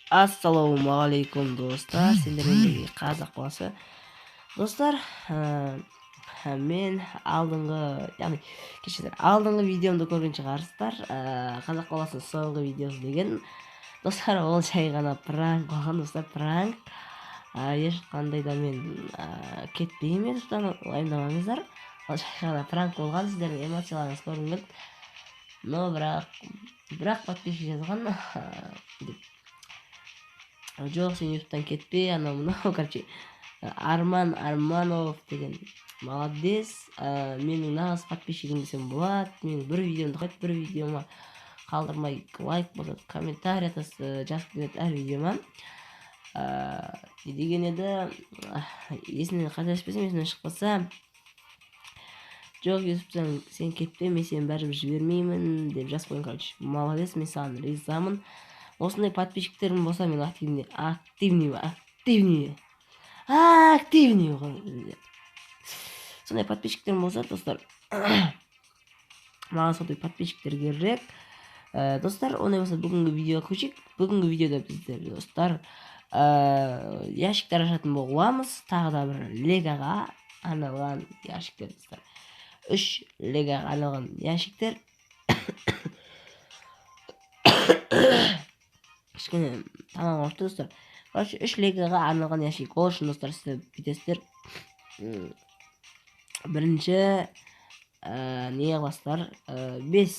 Ассалаумағалейкум достар, сендермен қазақ баласы. Достар, мен алдыңғы видеомды көрген шығарсыздар. Қазақ баласының соңғы видеосы деген. Достар, ол жай ғана пранк болған, достар, пранк. Ешқандай да мен кетпеймін, достар, уайымдамаңыздар. Ол жай ғана пранк болған, сіздердің эмоцияларыңыз көргім келді. Но бірақ подписчик жазған. Жоқ, сен ютубтан кетпе, анау короче, Арман Арманов деген молодец. Менің нағыз подписчигім десем болады. Менің бір видеомды қойып, бір видеома қалдырмай лайк болса, комментарий жазып береді әр видеома. Не деген еді, есімнен қателеспесем, есімнен шықпаса, жоқ, ютубтан сен кетпе, мен сені бәрібір жібермеймін деп жазып қойған. Короче, молодец, мен саған ризамын. Осындай подписчиктерім болса, мен активный. Сондай подписчиктерім болса, достар, маған сондай подписчиктер керек. Достар, ондай болса, бүгінгі видеоға көшейік. Бүгінгі видеода біздер, достар, ящиктер ашатын боламыз. Тағы да бір легаға арналған ящиктер, достар. 3 легаға арналған ящиктер. Кішкене тамам орты, достар. Короче, 3 легаға арналған ящик. Ол үшін, достар, сіздер бүйтесіздер. Бірінші не қыласыздар, 5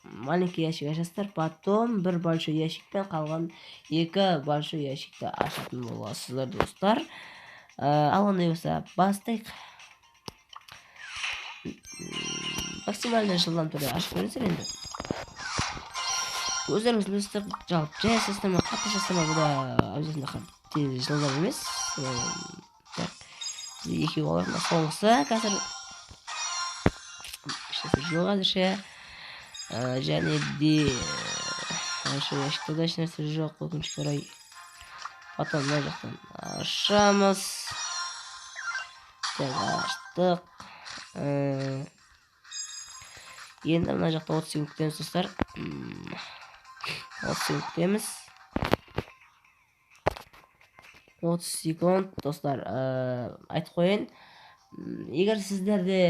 маленький ящик ашасыздар, потом бір большой ящикпен қалған 2 большой ящикті ашатын боласыздар, достар. Ал ондай болса, бастайық. Максимально жылдам түрде ашып көресіздер енді. Өздеріңіз білесіздер, жалпы жай жасасыздар ма, қатты жасасыздар ма, бұда обязательно қатты жылдам емес. Екеу олардың соңғысы қазір ешнәрсе жоқ әзірше. Және де ящиктерде ешнәрсе жоқ, өкінішке орай. Потом мына жақтан ашамыз. Аштық. Енді мына жақта 30 секунд күтеміз, достар. 30 секунд күтеміз. 30 секунд, достар. Айтып қойын. Егер сіздерде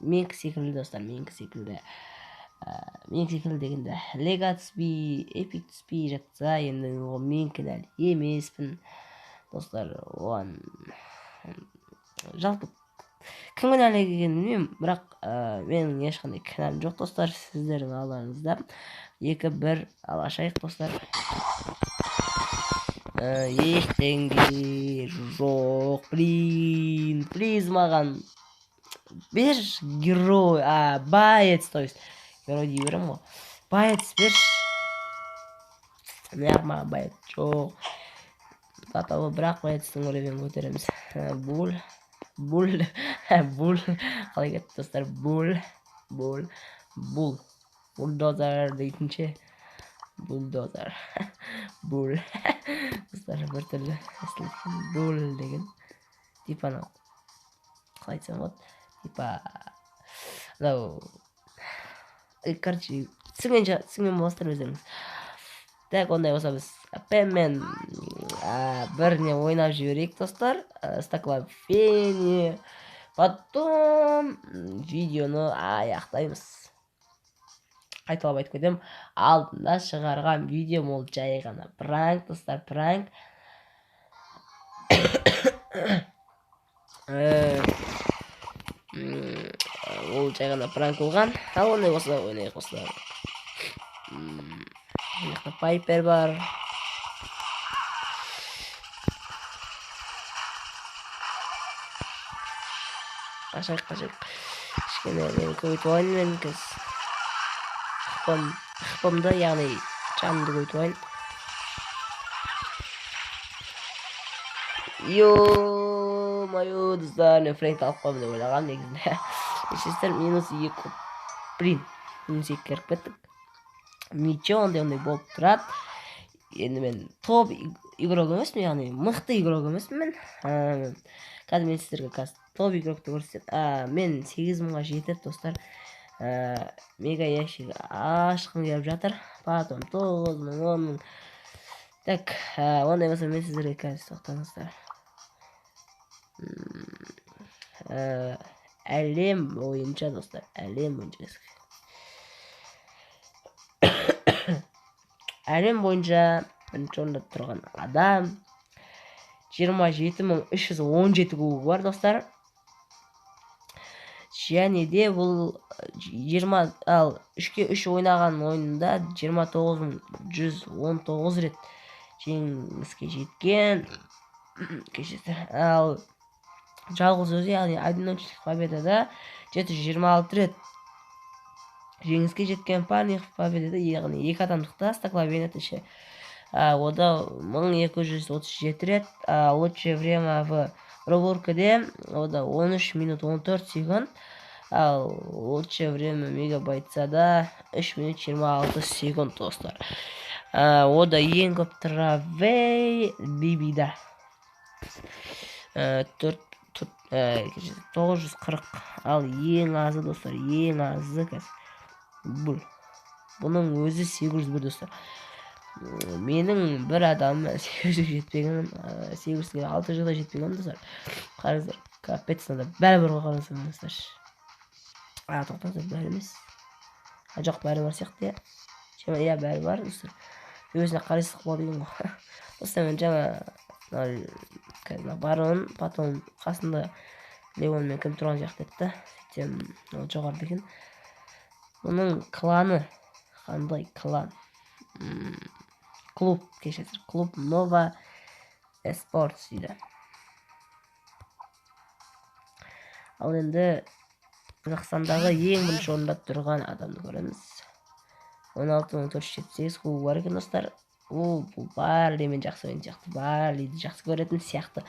менікі секілді, достар, менікі секілді дегенде лега түспей, эпик түспей жатса, енді мен кінәлі емеспін, достар. Оған жалпы кім кінәлі екенін білмеймін, бірақ менің ешқандай кінәлім жоқ, достар. Сіздердің алдарыңызда 2-1 алашайық, достар. Ештеңе жоқ, плиз маған бер герой, боец, то есть герой дей берем ғой, боец берші. Неғып маған боец жоқ, бірақ боецтің уровень көтереміз. Буль, қалай кетті, достар, бульдозер дейтінше, бульдозер, достар, бір түрлі естілген, буль деген, типа анау, қалай айтсам болады, типа анау, короче, түсіңмен боластыр өздеріңіз. Так, ондай болса біз пенмен біріне ойнап жіберейік, достар. Стаклофене. Потом видеоны аяқтаймыз. Қайталап айтып кетем, алдында шығарған видеом ол жай ғана пранк, достар, пранк. Ол жай ғана пранк болған. Ал ондай болса ойнайық, достар. Мына пайпер бар. Қашайық. Кішкене мен көбейтіп алайын, мен кіз қыпымды, яғни жанымды көбейтіп алайын. Ё-моё, достар, мен фрейнді алып қойым деп ойлаған негізінде. Ешестер, -2. Минус 2 кіріп кеттік. Ничего, ондай болып тұрады. енді мен топ игрок емеспін, яғни мықты игрок емеспін мен. Қазір мен сіздерге топ игрокты көрсетемін. Мен 8000-ға жетіп достар, мега ящик ашқым келіп жатыр. Потом 9000, 10000. Так, ондай болса мен сіздерге қазір тоқтаңыздар. Әлем бойынша достар, әлем бойынша бірінші орында тұрған адам 27317 кубогы бар достар. Және де бұл 3-3 ойнаған ойында 29119 рет жеңіске жеткен. Ал жалғыз өзі, яғни одиночный победада 726 рет жеңіске жеткен. Парных победада, яғни екі адамдықта стакловенетіші ода 1237 рет. Лучшее время в проборкаде ода 13 минут 14 секунд. Ал лучшее время мегабайтсада 3 минут 26 секунд достар. Ода ең көп травей бибида 940. Ал ең азы достар, ең азы бұның өзі 801 достар. Менің бір адам 800 жетпеген, 800-6 жылда жетпеген достар. Қарыздар, капецнада бәрі бір қойғанысым достар. Тоқтаңыздар, бәрі емес. Жоқ, бәрі бар сияқты, иә, бәрі бар достар. Өзіне қарайсық болады екен ғой. Достар, мен жаңа баруын, потом қасында Леон мен кім тұрған сияқты етті. Сөйтсем, ол жоғарды екен. Оның кланы, қандай клан? Клуб, кешесір, клуб Nova Esports дейді. Ал енді Қазақстандағы ең бірінші орында тұрған адамды көреміз. 16478 кубогы бар екен достар. Бұл Барли мен жақсы ойын сияқты, Барлиді жақсы көретін сияқты.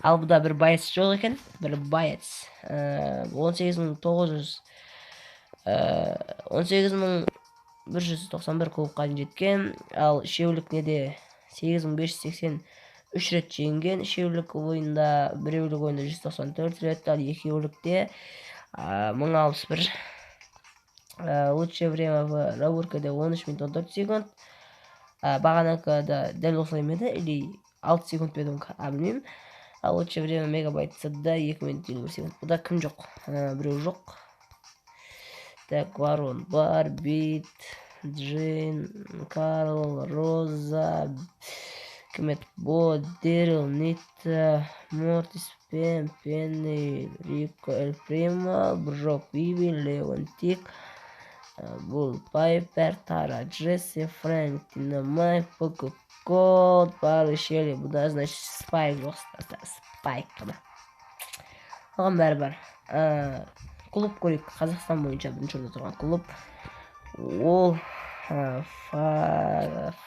Ал бұда бір байец жоқ екен, бір байец 18191 кубокқа жеткен. Ал шеулік неде 8583 рет жеңген. Шеулік ойында, біреулік ойында 194 рет, ал екеулікте 1061. Лучшее время в проборкаде 13 минут 14 секунд. Бағанақыда дәл осылай меді, или 6 секунд бедім, білмеймін. Ал лучшее время мегабайтсада 2 минут 21 секунд. Бұда кім жоқ? Біреу жоқ. Так, Варон бар, Бит, Джин, Карл, Роза, Кмет Бо, Дэрил, Нита, Мортис, Пен, Пенни, Рико, Эль Примо, Брок, Виви, Леонтик, Бул Пайпер, Тара, Джесси, Фрэнк, Динамайк, Поко Код, Пары Шелли. Бұда, значит, Спайк жоқ, Спайк қана. Оған бәрі бар. Клуб көрейік, Қазақстан бойынша бірінші орында тұрған клуб. Ол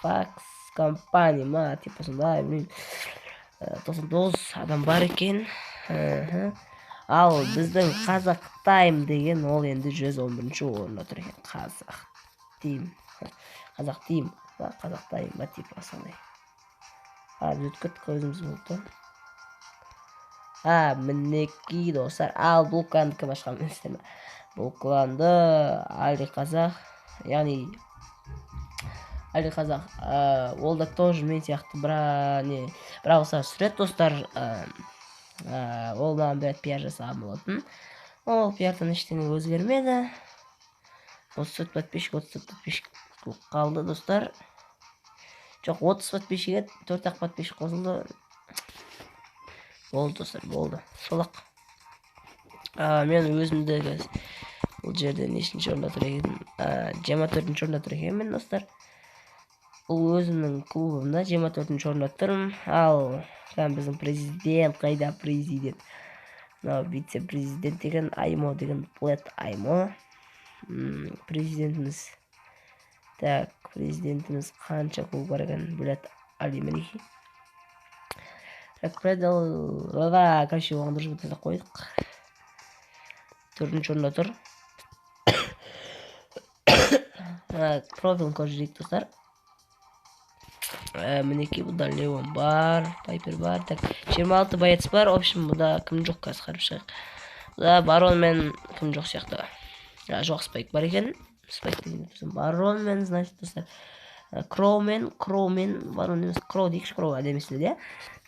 Факс компания ма, типа сондай, білмеймін. 99 адам бар екен. Ал біздің Қазақ Тайм деген ол енді 111-ші орында тұр екен. Қазақ Тайм ба, типа сондай. Біз өткеттік өзіміз болды. Мінеки достар. Ал бұл кланды кім ашқан білесіздер ме? Бұл кланды Али Қазақ, яғни Али Қазақ, ол да тоже мен сияқты бірақ осылар сүрет достар. Ол маған бір пиар жасаған болатын. Ол пиардан ештеңе өзгермеді. 34 подписчик қалды достар. Жоқ, 30 подписчикке 4-ақ подписчик қосылды. Болды достар, болды. Солақ. Мен өзімді бұл жерде нешінші орында тұр екен? 24-ші орында тұр екен мен достар. Бұл өзімнің клубымда 24-ші орында тұрмын. Ал біздің президент, қайда президент? Вице-президент деген Аймо деген Плет Аймо. Президентіміз. Так, президентіміз қанша клуб бар екен? Білет Али Менихи. Предал, короче, оған дұрыс бітті қойдық. 4-ші орында тұр. Профилін көріп жүрейік достар. Мінекей бұда Леон бар, Пайпер бар. Так, 26 боец бар. В общем, бұда кім жоқ қазір қарап шығайық. Бұда Барон мен кім жоқ сияқты. Жоқ, Спайк бар екен. Спайк деген Барон мен, значит, достар. Кроумен, Барон емес, Кроу дейікші, Кроу әдемесінде де.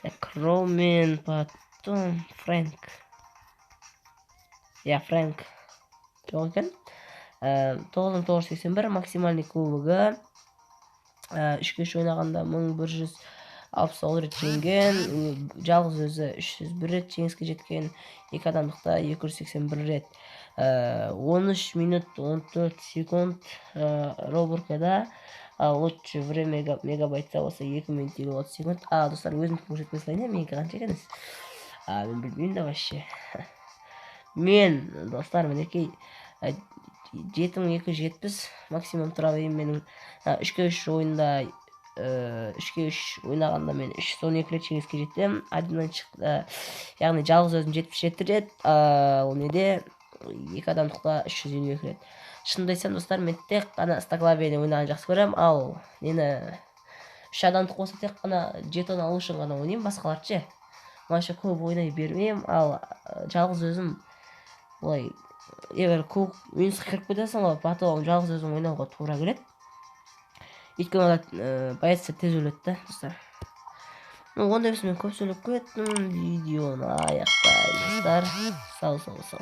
Так, Кроумен, потом Фрэнк. Фрэнк жоқ екен. 9981 максимальный кубогы. 3-ке ойнағанда 1160 рет жеңген, жалғыз өзі 301 рет жеңіске жеткен, 2 адамдықта 281 рет. 13 минут 14 секунд робуркада, лучше время мегабайтта болса 2 минут 30 секунд. Достар, өзімді көрсетпей слайын, менікі қанша екеніз? Мен білмеймін да вообще. Мен, достар, мінекей 7270 максимум тұра берейін менің. 3-3 ойында 3-3 ойнағанда мен 312 рет жеңіске жеттім. Адымнан шықты, яғни жалғыз өзім 77 рет, ол неде 2 адамдықта 352 рет. Шынымды айтсам, достар, мен тек қана стаклавияны ойнаған жақсы көрем, ал нені 3 адамдық болса тек қана жетон алу үшін ғана ойнаймын, басқаларшы маша көп ойнай бермеймін, ал жалғыз өзім олай егер көп минусқа кіріп кетесің ғой, потом жалғыз өзім ойнауға тура келеді. Өйткені боецтер тез өледі да, достар. Ондай мен көп сөйлеп кеттім, видеоны аяқтаймын, достар. Сау.